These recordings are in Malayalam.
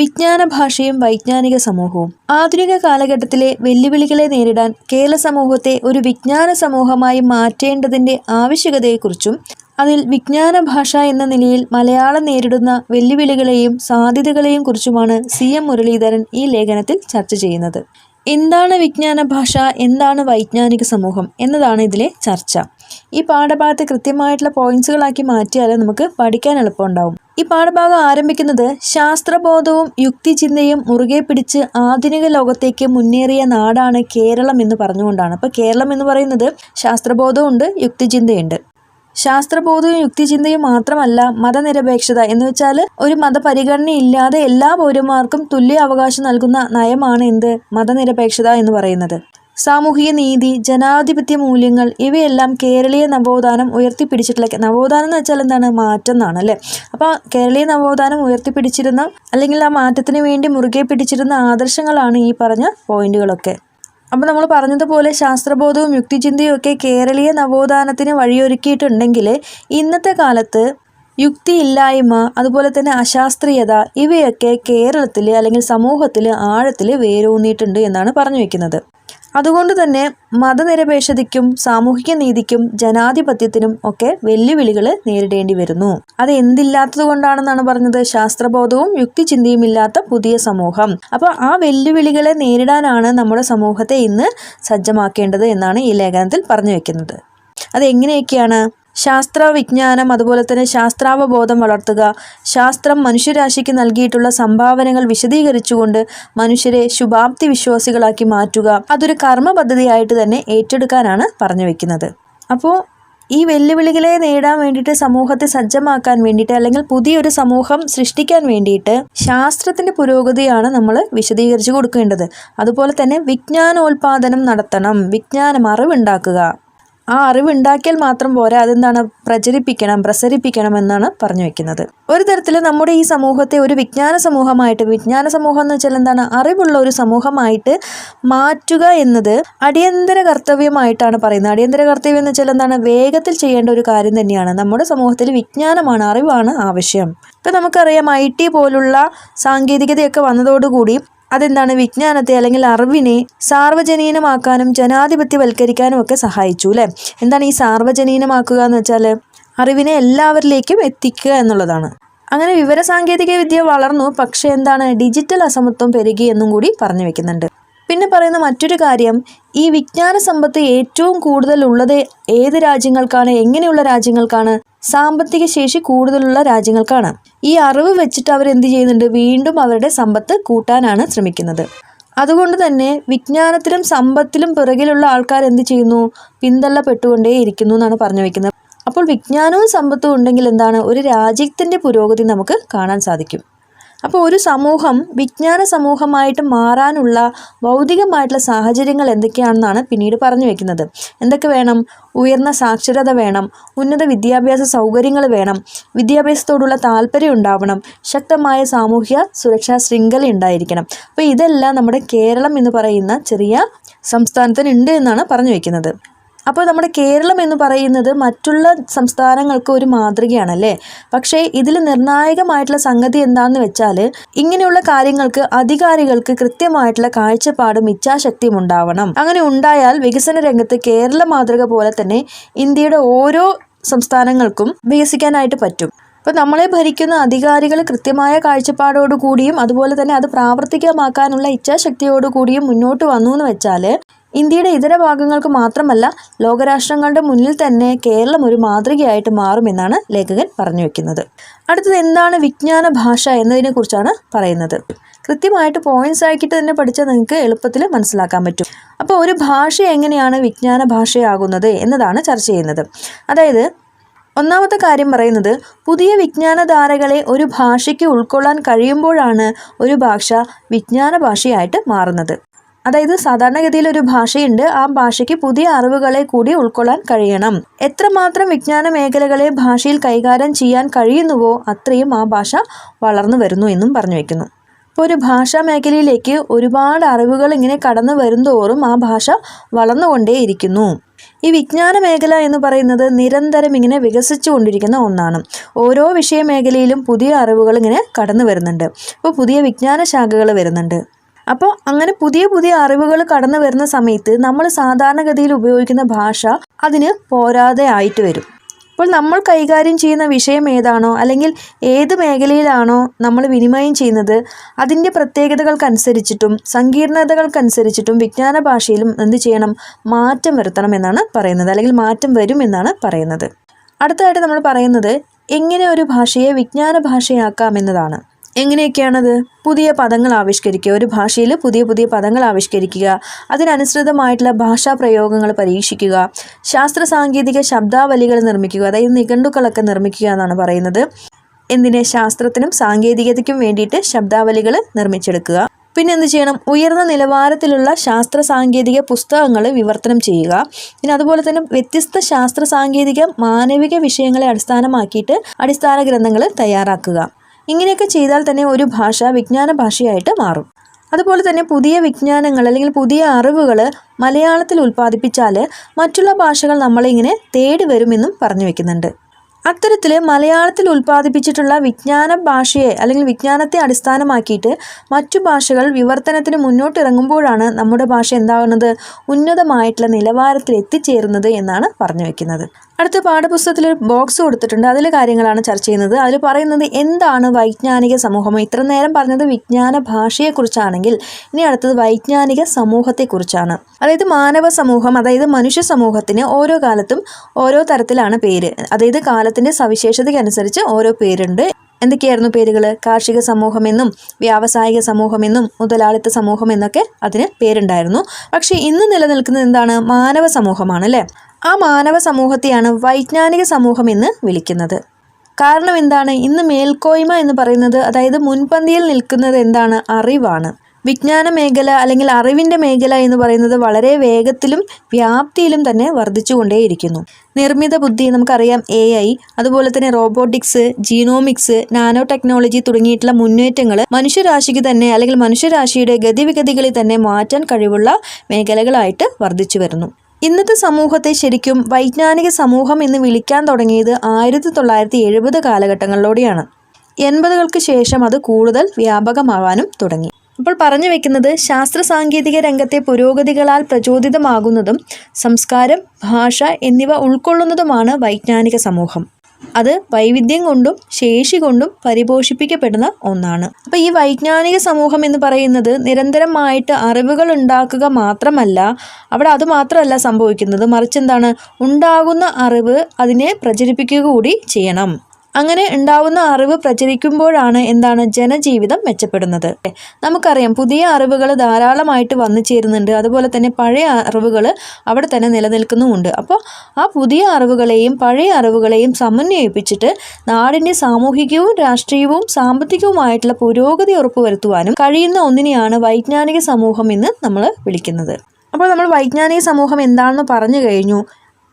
വിജ്ഞാന ഭാഷയും വൈജ്ഞാനിക സമൂഹവും. ആധുനിക കാലഘട്ടത്തിലെ വെല്ലുവിളികളെ നേരിടാൻ കേരള സമൂഹത്തെ ഒരു വിജ്ഞാന സമൂഹമായി മാറ്റേണ്ടതിൻ്റെ ആവശ്യകതയെക്കുറിച്ചും അതിൽ വിജ്ഞാന ഭാഷ എന്ന നിലയിൽ മലയാളം നേരിടുന്ന വെല്ലുവിളികളെയും സാധ്യതകളെയും കുറിച്ചുമാണ് CM മുരളീധരൻ ഈ ലേഖനത്തിൽ ചർച്ച ചെയ്യുന്നത്. എന്താണ് വിജ്ഞാന ഭാഷ, എന്താണ് വൈജ്ഞാനിക സമൂഹം എന്നതാണ് ഇതിലെ ചർച്ച. ഈ പാഠഭാഗത്തെ കൃത്യമായിട്ടുള്ള പോയിന്റ്സുകളാക്കി മാറ്റിയാൽ നമുക്ക് പഠിക്കാൻ എളുപ്പമുണ്ടാവും. ഈ പാഠഭാഗം ആരംഭിക്കുന്നത് ശാസ്ത്രബോധവും യുക്തിചിന്തയും മുറുകെ പിടിച്ച് ആധുനിക ലോകത്തേക്ക് മുന്നേറിയ നാടാണ് കേരളം എന്ന് പറഞ്ഞുകൊണ്ടാണ്. അപ്പോൾ കേരളം എന്ന് പറയുന്നത് ശാസ്ത്രബോധമുണ്ട്, യുക്തിചിന്തയുണ്ട്. ശാസ്ത്രബോധവും യുക്തിചിന്തയും മാത്രമല്ല മതനിരപേക്ഷത എന്ന് വെച്ചാൽ ഒരു മതപരിഗണനയില്ലാതെ എല്ലാ പൗരന്മാർക്കും തുല്യ അവകാശം നൽകുന്ന നയമാണ് എന്ത് മതനിരപേക്ഷത എന്ന് പറയുന്നത്. സാമൂഹിക നീതി, ജനാധിപത്യ മൂല്യങ്ങൾ ഇവയെല്ലാം കേരളീയ നവോത്ഥാനം ഉയർത്തിപ്പിടിച്ചിട്ടുള്ള, നവോത്ഥാനം എന്ന് വെച്ചാൽ എന്താണ്, മാറ്റം എന്നാണ് അല്ലേ. അപ്പോൾ കേരളീയ നവോത്ഥാനം ഉയർത്തിപ്പിടിച്ചിരുന്ന അല്ലെങ്കിൽ ആ മാറ്റത്തിന് വേണ്ടി മുറുകെ പിടിച്ചിരുന്ന ആദർശങ്ങളാണ് ഈ പറഞ്ഞ പോയിന്റുകളൊക്കെ. അപ്പോൾ നമ്മൾ പറഞ്ഞതുപോലെ ശാസ്ത്രബോധവും യുക്തിചിന്തയും ഒക്കെ കേരളീയ നവോത്ഥാനത്തിന് വഴിയൊരുക്കിയിട്ടുണ്ടെങ്കിൽ ഇന്നത്തെ കാലത്ത് യുക്തിയില്ലായ്മ, അതുപോലെ തന്നെ അശാസ്ത്രീയത ഇവയൊക്കെ കേരളത്തിൽ അല്ലെങ്കിൽ സമൂഹത്തിൽ ആഴത്തിൽ വേരൂന്നിയിട്ടുണ്ട് എന്നാണ് പറഞ്ഞു വയ്ക്കുന്നത്. അതുകൊണ്ട് തന്നെ മതനിരപേക്ഷതയ്ക്കും സാമൂഹിക നീതിക്കും ജനാധിപത്യത്തിനും ഒക്കെ വെല്ലുവിളികൾ നേരിടേണ്ടി വരുന്നു. അത് എന്തില്ലാത്തത് കൊണ്ടാണെന്നാണ് പറഞ്ഞത്, ശാസ്ത്രബോധവും യുക്തിചിന്തയും ഇല്ലാത്ത പുതിയ സമൂഹം. അപ്പോൾ ആ വെല്ലുവിളികളെ നേരിടാനാണ് നമ്മുടെ സമൂഹത്തെ ഇന്ന് സജ്ജമാക്കേണ്ടത് എന്നാണ് ഈ ലേഖനത്തിൽ പറഞ്ഞു വെക്കുന്നത്. അതെങ്ങനെയൊക്കെയാണ്? ശാസ്ത്ര വിജ്ഞാനം, അതുപോലെ തന്നെ ശാസ്ത്രാവബോധം വളർത്തുക, ശാസ്ത്രം മനുഷ്യരാശിക്ക് നൽകിയിട്ടുള്ള സംഭാവനകൾ വിശദീകരിച്ചുകൊണ്ട് മനുഷ്യരെ ശുഭാപ്തി വിശ്വാസികളാക്കി മാറ്റുക, അതൊരു കർമ്മ പദ്ധതിയായിട്ട് തന്നെ ഏറ്റെടുക്കാനാണ് പറഞ്ഞു വെക്കുന്നത്. അപ്പോൾ ഈ വെല്ലുവിളികളെ നേടാൻ വേണ്ടിയിട്ട് സമൂഹത്തെ സജ്ജമാക്കാൻ വേണ്ടിയിട്ട് അല്ലെങ്കിൽ പുതിയൊരു സമൂഹം സൃഷ്ടിക്കാൻ വേണ്ടിയിട്ട് ശാസ്ത്രത്തിൻ്റെ പുരോഗതിയാണ് നമ്മൾ വിശദീകരിച്ചു കൊടുക്കേണ്ടത്. അതുപോലെ തന്നെ വിജ്ഞാനോൽപാദനം നടത്തണം, വിജ്ഞാനം അറിവുണ്ടാക്കുക. ആ അറിവുണ്ടാക്കിയാൽ മാത്രം പോരാ, അതെന്താണ്, പ്രസരിപ്പിക്കണം എന്നാണ് പറഞ്ഞു വെക്കുന്നത്. ഒരു തരത്തിൽ നമ്മുടെ ഈ സമൂഹത്തെ ഒരു വിജ്ഞാന സമൂഹമായിട്ട്, വിജ്ഞാന സമൂഹം എന്ന് വെച്ചാൽ എന്താണ്, അറിവുള്ള ഒരു സമൂഹമായിട്ട് മാറ്റുക എന്നത് അടിയന്തര കർത്തവ്യമായിട്ടാണ് പറയുന്നത്. അടിയന്തര കർത്തവ്യം എന്ന് വെച്ചാൽ എന്താണ്, വേഗത്തിൽ ചെയ്യേണ്ട ഒരു കാര്യം തന്നെയാണ്. നമ്മുടെ സമൂഹത്തിൽ വിജ്ഞാനമാണ്, അറിവാണ് ആവശ്യം. ഇപ്പം നമുക്കറിയാം IT പോലുള്ള സാങ്കേതികതയൊക്കെ വന്നതോടുകൂടി അതെന്താണ്, വിജ്ഞാനത്തെ അല്ലെങ്കിൽ അറിവിനെ സാർവജനീനമാക്കാനും ജനാധിപത്യവൽക്കരിക്കാനും ഒക്കെ സഹായിച്ചു അല്ലേ. എന്താണ് ഈ സാർവജനീനമാക്കുക എന്ന് വെച്ചാൽ അറിവിനെ എല്ലാവരിലേക്കും എത്തിക്കുക എന്നുള്ളതാണ്. അങ്ങനെ വിവരസാങ്കേതിക വിദ്യ വളർന്നു, പക്ഷേ എന്താണ്, ഡിജിറ്റൽ അസമത്വം പെരുകി എന്നും കൂടി പറഞ്ഞു വെക്കുന്നുണ്ട്. പിന്നെ പറയുന്ന മറ്റൊരു കാര്യം, ഈ വിജ്ഞാന സമ്പത്ത് ഏറ്റവും കൂടുതൽ ഉള്ളത് ഏത് രാജ്യങ്ങൾക്കാണ്, എങ്ങനെയുള്ള രാജ്യങ്ങൾക്കാണ്, സാമ്പത്തിക ശേഷി കൂടുതലുള്ള രാജ്യങ്ങൾക്കാണ്. ഈ അറിവ് വെച്ചിട്ട് അവർ എന്ത് ചെയ്യുന്നുണ്ട്, വീണ്ടും അവരുടെ സമ്പത്ത് കൂട്ടാനാണ് ശ്രമിക്കുന്നത്. അതുകൊണ്ട് തന്നെ വിജ്ഞാനത്തിലും സമ്പത്തിലും പിറകിലുള്ള ആൾക്കാർ എന്ത് ചെയ്യുന്നു, പിന്തള്ളപ്പെട്ടുകൊണ്ടേയിരിക്കുന്നു എന്നാണ് പറഞ്ഞു വെക്കുന്നത്. അപ്പോൾ വിജ്ഞാനവും സമ്പത്തും ഉണ്ടെങ്കിൽ എന്താണ്, ഒരു രാജ്യത്തിൻ്റെ പുരോഗതി നമുക്ക് കാണാൻ സാധിക്കും. അപ്പോൾ ഒരു സമൂഹം വിജ്ഞാന സമൂഹമായിട്ട് മാറാനുള്ള ഭൗതികമായിട്ടുള്ള സാഹചര്യങ്ങൾ എന്തൊക്കെയാണെന്നാണ് പിന്നീട് പറഞ്ഞു വെക്കുന്നത്. എന്തൊക്കെ വേണം? ഉയർന്ന സാക്ഷരത വേണം, ഉന്നത വിദ്യാഭ്യാസ സൗകര്യങ്ങൾ വേണം, വിദ്യാഭ്യാസത്തോടുള്ള താല്പര്യം ഉണ്ടാവണം, ശക്തമായ സാമൂഹ്യ സുരക്ഷാ ശൃംഖല ഉണ്ടായിരിക്കണം. അപ്പോൾ ഇതെല്ലാം നമ്മുടെ കേരളം എന്ന് പറയുന്ന ചെറിയ സംസ്ഥാനത്തിനുണ്ട് എന്നാണ് പറഞ്ഞു വെക്കുന്നത്. അപ്പോൾ നമ്മുടെ കേരളം എന്ന് പറയുന്നത് മറ്റുള്ള സംസ്ഥാനങ്ങൾക്ക് ഒരു മാതൃകയാണല്ലേ. പക്ഷേ ഇതിൽ നിർണായകമായിട്ടുള്ള സംഗതി എന്താണെന്ന് വെച്ചാൽ, ഇങ്ങനെയുള്ള കാര്യങ്ങൾക്ക് അധികാരികൾക്ക് കൃത്യമായിട്ടുള്ള കാഴ്ചപ്പാടും ഇച്ഛാശക്തിയും ഉണ്ടാവണം. അങ്ങനെ ഉണ്ടായാൽ വികസന രംഗത്ത് കേരള മാതൃക പോലെ തന്നെ ഇന്ത്യയുടെ ഓരോ സംസ്ഥാനങ്ങൾക്കും വികസിക്കാനായിട്ട് പറ്റും. അപ്പോൾ നമ്മളെ ഭരിക്കുന്ന അധികാരികൾ കൃത്യമായ കാഴ്ചപ്പാടോടുകൂടിയും അതുപോലെ തന്നെ അത് പ്രാവർത്തികമാക്കാനുള്ള ഇച്ഛാശക്തിയോടുകൂടിയും മുന്നോട്ട് വന്നു എന്ന് വെച്ചാൽ ഇന്ത്യയുടെ ഇതര ഭാഗങ്ങൾക്ക് മാത്രമല്ല ലോകരാഷ്ട്രങ്ങളുടെ മുന്നിൽ തന്നെ കേരളം ഒരു മാതൃകയായിട്ട് മാറുമെന്നാണ് ലേഖകൻ പറഞ്ഞു വെക്കുന്നത്. അടുത്തത് എന്താണ് വിജ്ഞാന ഭാഷ എന്നതിനെ കുറിച്ചാണ് പറയുന്നത്. കൃത്യമായിട്ട് പോയിന്റ്സ് ആക്കിയിട്ട് തന്നെ പഠിച്ചാൽ നിങ്ങൾക്ക് എളുപ്പത്തിൽ മനസ്സിലാക്കാൻ പറ്റും. അപ്പോൾ ഒരു ഭാഷ എങ്ങനെയാണ് വിജ്ഞാന ഭാഷയാകുന്നത് എന്നതാണ് ചർച്ച ചെയ്യുന്നത്. അതായത് ഒന്നാമത്തെ കാര്യം പറയുന്നത്, പുതിയ വിജ്ഞാനധാരകളെ ഒരു ഭാഷയ്ക്ക് ഉൾക്കൊള്ളാൻ കഴിയുമ്പോഴാണ് ഒരു ഭാഷ വിജ്ഞാന ഭാഷയായിട്ട് മാറുന്നത്. അതായത് സാധാരണഗതിയിൽ ഒരു ഭാഷയുണ്ട്, ആ ഭാഷയ്ക്ക് പുതിയ അറിവുകളെ കൂടി ഉൾക്കൊള്ളാൻ കഴിയണം. എത്രമാത്രം വിജ്ഞാന മേഖലകളെ ഭാഷയിൽ കൈകാര്യം ചെയ്യാൻ കഴിയുന്നുവോ അത്രയും ആ ഭാഷ വളർന്നു വരുന്നു എന്നും പറഞ്ഞു വയ്ക്കുന്നു. ഇപ്പോൾ ഒരു ഭാഷാ മേഖലയിലേക്ക് ഒരുപാട് അറിവുകൾ ഇങ്ങനെ കടന്നു വരുന്തോറും ആ ഭാഷ വളർന്നുകൊണ്ടേയിരിക്കുന്നു. ഈ വിജ്ഞാന മേഖല എന്ന് പറയുന്നത് നിരന്തരം ഇങ്ങനെ വികസിച്ചുകൊണ്ടിരിക്കുന്ന ഒന്നാണ്. ഓരോ വിഷയമേഖലയിലും പുതിയ അറിവുകൾ ഇങ്ങനെ കടന്നു വരുന്നുണ്ട്. അപ്പോൾ പുതിയ വിജ്ഞാന ശാഖകൾ വരുന്നുണ്ട്. അപ്പോൾ അങ്ങനെ പുതിയ പുതിയ അറിവുകൾ കടന്നു വരുന്ന സമയത്ത് നമ്മൾ സാധാരണഗതിയിൽ ഉപയോഗിക്കുന്ന ഭാഷ അതിന് പോരാതെ ആയിട്ട് വരും. അപ്പോൾ നമ്മൾ കൈകാര്യം ചെയ്യുന്ന വിഷയം ഏതാണോ അല്ലെങ്കിൽ ഏത് മേഖലയിലാണോ നമ്മൾ വിനിമയം ചെയ്യുന്നത് അതിൻ്റെ പ്രത്യേകതകൾക്കനുസരിച്ചിട്ടും സങ്കീർണതകൾക്കനുസരിച്ചിട്ടും വിജ്ഞാന ഭാഷയിലും എന്ത് ചെയ്യണം, മാറ്റം വരുത്തണം എന്നാണ് പറയുന്നത്, അല്ലെങ്കിൽ മാറ്റം വരും എന്നാണ് പറയുന്നത്. അടുത്തതായിട്ട് നമ്മൾ പറയുന്നത് എങ്ങനെ ഒരു ഭാഷയെ വിജ്ഞാന ഭാഷയാക്കാം എന്നതാണ്. എങ്ങനെയൊക്കെയാണത്? പുതിയ പദങ്ങൾ ആവിഷ്കരിക്കുക, ഒരു ഭാഷയിൽ പുതിയ പുതിയ പദങ്ങൾ ആവിഷ്കരിക്കുക, അതിനനുസൃതമായിട്ടുള്ള ഭാഷാ പ്രയോഗങ്ങൾ പരീക്ഷിക്കുക, ശാസ്ത്ര സാങ്കേതിക ശബ്ദാവലികൾ നിർമ്മിക്കുക, അതായത് നിഘണ്ടുക്കളൊക്കെ നിർമ്മിക്കുക എന്നാണ് പറയുന്നത്. എന്തിന്? ശാസ്ത്രത്തിനും സാങ്കേതികതയ്ക്കും വേണ്ടിയിട്ട് ശബ്ദാവലികൾ നിർമ്മിച്ചെടുക്കുക. പിന്നെ എന്ത് ചെയ്യണം? ഉയർന്ന നിലവാരത്തിലുള്ള ശാസ്ത്ര സാങ്കേതിക പുസ്തകങ്ങൾ വിവർത്തനം ചെയ്യുക. പിന്നെ അതുപോലെ തന്നെ വ്യത്യസ്ത ശാസ്ത്ര സാങ്കേതിക മാനവിക വിഷയങ്ങളെ അടിസ്ഥാനമാക്കിയിട്ട് അടിസ്ഥാന ഗ്രന്ഥങ്ങൾ തയ്യാറാക്കുക. ഇങ്ങനെയൊക്കെ ചെയ്താൽ തന്നെ ഒരു ഭാഷ വിജ്ഞാന ഭാഷയായിട്ട് മാറും. അതുപോലെ തന്നെ പുതിയ വിജ്ഞാനങ്ങൾ അല്ലെങ്കിൽ പുതിയ അറിവുകൾ മലയാളത്തിൽ ഉൽപ്പാദിപ്പിച്ചാൽ മറ്റുള്ള ഭാഷകൾ നമ്മളെ ഇങ്ങനെ തേടി വരുമെന്നും പറഞ്ഞു വെക്കുന്നുണ്ട്. അത്തരത്തിൽ മലയാളത്തിൽ ഉൽപ്പാദിപ്പിച്ചിട്ടുള്ള വിജ്ഞാന ഭാഷയെ അല്ലെങ്കിൽ വിജ്ഞാനത്തെ അടിസ്ഥാനമാക്കിയിട്ട് മറ്റു ഭാഷകൾ വിവർത്തനത്തിന് മുന്നോട്ടിറങ്ങുമ്പോഴാണ് നമ്മുടെ ഭാഷ എന്താകുന്നത്, ഉന്നതമായിട്ടുള്ള നിലവാരത്തിൽ എത്തിച്ചേരുന്നത് എന്നാണ് പറഞ്ഞു വെക്കുന്നത്. അടുത്ത പാഠപുസ്തകത്തിൽ ഒരു ബോക്സ് കൊടുത്തിട്ടുണ്ട്. അതിലെ കാര്യങ്ങളാണ് ചർച്ച ചെയ്യുന്നത്. അതിൽ പറയുന്നത് എന്താണ് വൈജ്ഞാനിക സമൂഹം. ഇത്ര നേരം പറഞ്ഞത് വിജ്ഞാന ഭാഷയെക്കുറിച്ചാണെങ്കിൽ ഇനി അടുത്തത് വൈജ്ഞാനിക സമൂഹത്തെക്കുറിച്ചാണ്. അതായത് മാനവ സമൂഹം, അതായത് മനുഷ്യ സമൂഹത്തിന് ഓരോ കാലത്തും ഓരോ തരത്തിലാണ് പേര്. അതായത് കാലത്തിൻ്റെ സവിശേഷതയ്ക്കനുസരിച്ച് ഓരോ പേരുണ്ട്. എന്തൊക്കെയായിരുന്നു പേരുകൾ? കാർഷിക സമൂഹമെന്നും വ്യാവസായിക സമൂഹമെന്നും മുതലാളിത്ത സമൂഹം എന്നൊക്കെ അതിന് പേരുണ്ടായിരുന്നു. പക്ഷേ ഇന്ന് നിലനിൽക്കുന്നത് എന്താണ്? മാനവ സമൂഹമാണ് അല്ലേ? ആ മാനവ സമൂഹത്തെയാണ് വൈജ്ഞാനിക സമൂഹം എന്ന് വിളിക്കുന്നത്. കാരണം എന്താണ്? ഇന്ന് മേൽക്കോയ്മ എന്ന് പറയുന്നത്, അതായത് മുൻപന്തിയിൽ നിൽക്കുന്നത് എന്താണ്? അറിവാണ്. വിജ്ഞാന മേഖല അല്ലെങ്കിൽ അറിവിൻ്റെ മേഖല എന്ന് പറയുന്നത് വളരെ വേഗത്തിലും വ്യാപ്തിയിലും തന്നെ വർദ്ധിച്ചുകൊണ്ടേയിരിക്കുന്നു. നിർമ്മിത ബുദ്ധി, നമുക്കറിയാം AI, അതുപോലെ തന്നെ റോബോട്ടിക്സ്, ജീനോമിക്സ്, നാനോ ടെക്നോളജി തുടങ്ങിയിട്ടുള്ള മുന്നേറ്റങ്ങൾ മനുഷ്യരാശിക്ക് തന്നെ അല്ലെങ്കിൽ മനുഷ്യരാശിയുടെ ഗതിവിഗതികളിൽ തന്നെ മാറ്റാൻ കഴിവുള്ള മേഖലകളായിട്ട് വർദ്ധിച്ചു വരുന്നു. ഇന്നത്തെ സമൂഹത്തെ ശരിക്കും വൈജ്ഞാനിക സമൂഹം എന്ന് വിളിക്കാൻ തുടങ്ങിയത് 1970 കാലഘട്ടങ്ങളിലൂടെയാണ്. 80കൾക്ക് ശേഷം അത് കൂടുതൽ വ്യാപകമാവാനും തുടങ്ങി. അപ്പോൾ പറഞ്ഞു വെക്കുന്നത് ശാസ്ത്ര സാങ്കേതിക രംഗത്തെ പുരോഗതികളാൽ പ്രചോദിതമാകുന്നതും സംസ്കാരം, ഭാഷ എന്നിവ ഉൾക്കൊള്ളുന്നതുമാണ് വൈജ്ഞാനിക സമൂഹം. അത് വൈവിധ്യം കൊണ്ടും ശേഷി കൊണ്ടും പരിപോഷിപ്പിക്കപ്പെടുന്ന ഒന്നാണ്. അപ്പോൾ ഈ വൈജ്ഞാനിക സമൂഹം എന്ന് പറയുന്നത് നിരന്തരമായിട്ട് അറിവുകൾ ഉണ്ടാക്കുക മാത്രമല്ല, അവിടെ അതുമാത്രമല്ല സംഭവിക്കുന്നത്, മറിച്ച് എന്താണ്, ഉണ്ടാകുന്ന അറിവ് അതിനെ പ്രചരിപ്പിക്കുക കൂടി ചെയ്യണം. അങ്ങനെ ഉണ്ടാവുന്ന അറിവ് പ്രചരിക്കുമ്പോഴാണ് എന്താണ്, ജനജീവിതം മെച്ചപ്പെടുന്നത്. നമുക്കറിയാം പുതിയ അറിവുകൾ ധാരാളമായിട്ട് വന്നു ചേരുന്നുണ്ട്. അതുപോലെ തന്നെ പഴയ അറിവുകൾ അവിടെ തന്നെ നിലനിൽക്കുന്നുമുണ്ട്. അപ്പോൾ ആ പുതിയ അറിവുകളെയും പഴയ അറിവുകളെയും സമന്വയിപ്പിച്ചിട്ട് നാടിൻ്റെ സാമൂഹികവും രാഷ്ട്രീയവും സാമ്പത്തികവുമായിട്ടുള്ള പുരോഗതി ഉറപ്പുവരുത്തുവാനും കഴിയുന്ന ഒന്നിനെയാണ് വൈജ്ഞാനിക സമൂഹം എന്ന് നമ്മൾ വിളിക്കുന്നത്. അപ്പോൾ നമ്മൾ വൈജ്ഞാനിക സമൂഹം എന്താണെന്ന് പറഞ്ഞു കഴിഞ്ഞു.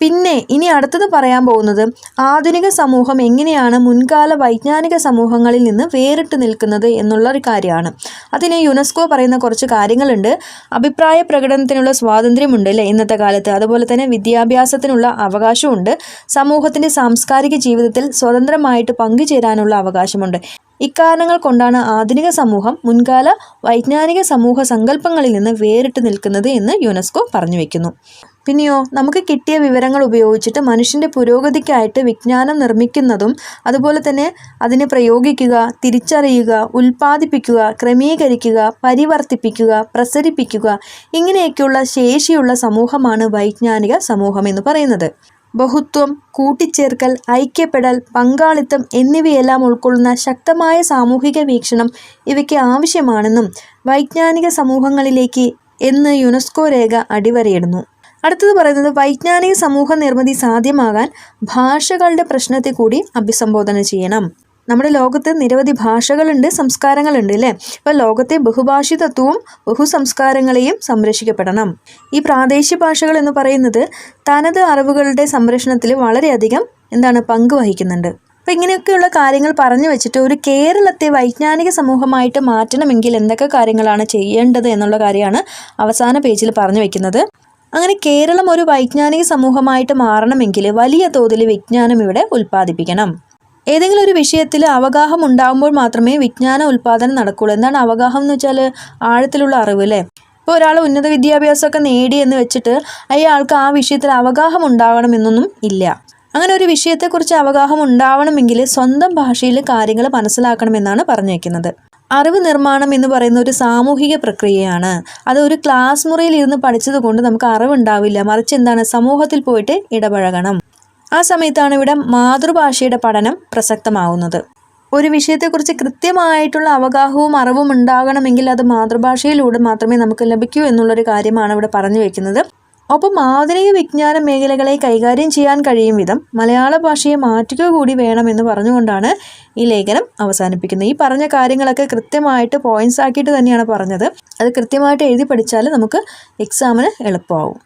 പിന്നെ ഇനി അടുത്തത് പറയാൻ പോകുന്നത് ആധുനിക സമൂഹം എങ്ങനെയാണ് മുൻകാല വൈജ്ഞാനിക സമൂഹങ്ങളിൽ നിന്ന് വേറിട്ട് നിൽക്കുന്നത് എന്നുള്ള ഒരു കാര്യമാണ്. അതിന് യുനെസ്കോ പറയുന്ന കുറച്ച് കാര്യങ്ങളുണ്ട്. അഭിപ്രായ പ്രകടനത്തിനുള്ള സ്വാതന്ത്ര്യമുണ്ട് അല്ലേ ഇന്നത്തെ കാലത്ത്. അതുപോലെ തന്നെ വിദ്യാഭ്യാസത്തിനുള്ള അവകാശമുണ്ട്. സമൂഹത്തിൻ്റെ സാംസ്കാരിക ജീവിതത്തിൽ സ്വതന്ത്രമായിട്ട് പങ്കുചേരാനുള്ള അവകാശമുണ്ട്. ഇക്കാരണങ്ങൾ കൊണ്ടാണ് ആധുനിക സമൂഹം മുൻകാല വൈജ്ഞാനിക സമൂഹ സങ്കല്പങ്ങളിൽ നിന്ന് വേറിട്ട് നിൽക്കുന്നത് എന്ന് യുനെസ്കോ പറഞ്ഞു വയ്ക്കുന്നു. പിന്നെയോ, നമുക്ക് കിട്ടിയ വിവരങ്ങൾ ഉപയോഗിച്ചിട്ട് മനുഷ്യൻ്റെ പുരോഗതിക്കായിട്ട് വിജ്ഞാനം നിർമ്മിക്കുന്നതും അതുപോലെ തന്നെ അതിനെ പ്രയോഗിക്കുക, തിരിച്ചറിയുക, ഉൽപ്പാദിപ്പിക്കുക, ക്രമീകരിക്കുക, പരിവർത്തിപ്പിക്കുക, പ്രസരിപ്പിക്കുക, ഇങ്ങനെയൊക്കെയുള്ള ശേഷിയുള്ള സമൂഹമാണ് വൈജ്ഞാനിക സമൂഹം എന്ന് പറയുന്നത്. ബഹുത്വം, കൂട്ടിച്ചേർക്കൽ, ഐക്യപ്പെടൽ, പങ്കാളിത്തം എന്നിവയെല്ലാം ഉൾക്കൊള്ളുന്ന ശക്തമായ സാമൂഹിക വീക്ഷണം ഇവയ്ക്ക് ആവശ്യമാണെന്നും വൈജ്ഞാനിക സമൂഹങ്ങളിലേക്ക് എന്ന് യുനെസ്കോ രേഖ അടിവരയിടുന്നു. അടുത്തത് പറയുന്നത് വൈജ്ഞാനിക സമൂഹ നിർമ്മിതി സാധ്യമാകാൻ ഭാഷകളുടെ പ്രശ്നത്തെ കൂടി അഭിസംബോധന ചെയ്യണം. നമ്മുടെ ലോകത്ത് നിരവധി ഭാഷകളുണ്ട്, സംസ്കാരങ്ങളുണ്ട് അല്ലേ? അപ്പോൾ ലോകത്തെ ബഹുഭാഷികത്വവും ബഹുസംസ്കാരങ്ങളെയും സംരക്ഷിക്കപ്പെടണം. ഈ പ്രാദേശിക ഭാഷകൾ എന്ന് പറയുന്നത് തനത് അറിവുകളുടെ സംരക്ഷണത്തിൽ വളരെയധികം പങ്ക് വഹിക്കുന്നുണ്ട്. അപ്പോൾ ഇങ്ങനെയൊക്കെയുള്ള കാര്യങ്ങൾ പറഞ്ഞു വെച്ചിട്ട് ഒരു കേരളത്തെ വൈജ്ഞാനിക സമൂഹമായിട്ട് മാറ്റണമെങ്കിൽ എന്തൊക്കെ കാര്യങ്ങളാണ് ചെയ്യേണ്ടത് എന്നുള്ള കാര്യമാണ് അവസാന പേജിൽ പറഞ്ഞു വെക്കുന്നത്. അങ്ങനെ കേരളം ഒരു വൈജ്ഞാനിക സമൂഹമായിട്ട് മാറണമെങ്കിൽ വലിയ തോതിൽ വിജ്ഞാനം ഇവിടെ ഉൽപ്പാദിപ്പിക്കണം. ഏതെങ്കിലും ഒരു വിഷയത്തിൽ അവഗാഹം ഉണ്ടാകുമ്പോൾ മാത്രമേ വിജ്ഞാന ഉൽപ്പാദനം നടക്കുകയുള്ളൂ. എന്താണ് അവഗാഹം എന്ന് വെച്ചാൽ? ആഴത്തിലുള്ള അറിവ് അല്ലേ. ഇപ്പോൾ ഒരാൾ ഉന്നത വിദ്യാഭ്യാസമൊക്കെ നേടി എന്ന് വെച്ചിട്ട് അയാൾക്ക് ആ വിഷയത്തിൽ അവഗാഹം ഉണ്ടാവണമെന്നൊന്നും ഇല്ല. അങ്ങനെ ഒരു വിഷയത്തെക്കുറിച്ച് അവഗാഹം ഉണ്ടാവണമെങ്കിൽ സ്വന്തം ഭാഷയിൽ കാര്യങ്ങൾ മനസ്സിലാക്കണമെന്നാണ് പറഞ്ഞു വയ്ക്കുന്നത്. അറിവ് നിർമ്മാണം എന്ന് പറയുന്ന ഒരു സാമൂഹിക പ്രക്രിയയാണ്. അത് ഒരു ക്ലാസ് മുറിയിൽ ഇരുന്ന് പഠിച്ചത് കൊണ്ട് നമുക്ക് അറിവുണ്ടാവില്ല. മറിച്ച് എന്താണ്? സമൂഹത്തിൽ പോയിട്ട് ഇടപഴകണം. ആ സമയത്താണ് ഇവിടെ മാതൃഭാഷയുടെ പഠനം പ്രസക്തമാവുന്നത്. ഒരു വിഷയത്തെക്കുറിച്ച് കൃത്യമായിട്ടുള്ള അവഗാഹവും അറിവും ഉണ്ടാകണമെങ്കിൽ അത് മാതൃഭാഷയിലൂടെ മാത്രമേ നമുക്ക് ലഭിക്കൂ എന്നുള്ളൊരു കാര്യമാണ് ഇവിടെ പറഞ്ഞു വയ്ക്കുന്നത്. ഒപ്പം ആധുനിക വിജ്ഞാന മേഖലകളെ കൈകാര്യം ചെയ്യാൻ കഴിയും വിധം മലയാള ഭാഷയെ മാറ്റുക കൂടി വേണമെന്ന് പറഞ്ഞുകൊണ്ടാണ് ഈ ലേഖനം അവസാനിപ്പിക്കുന്നത്. ഈ പറഞ്ഞ കാര്യങ്ങളൊക്കെ കൃത്യമായിട്ട് പോയിന്റ്സ് ആക്കിയിട്ട് തന്നെയാണ് പറഞ്ഞത്. അത് കൃത്യമായിട്ട് എഴുതി പഠിച്ചാൽ നമുക്ക് എക്സാമിന് എളുപ്പമാവും.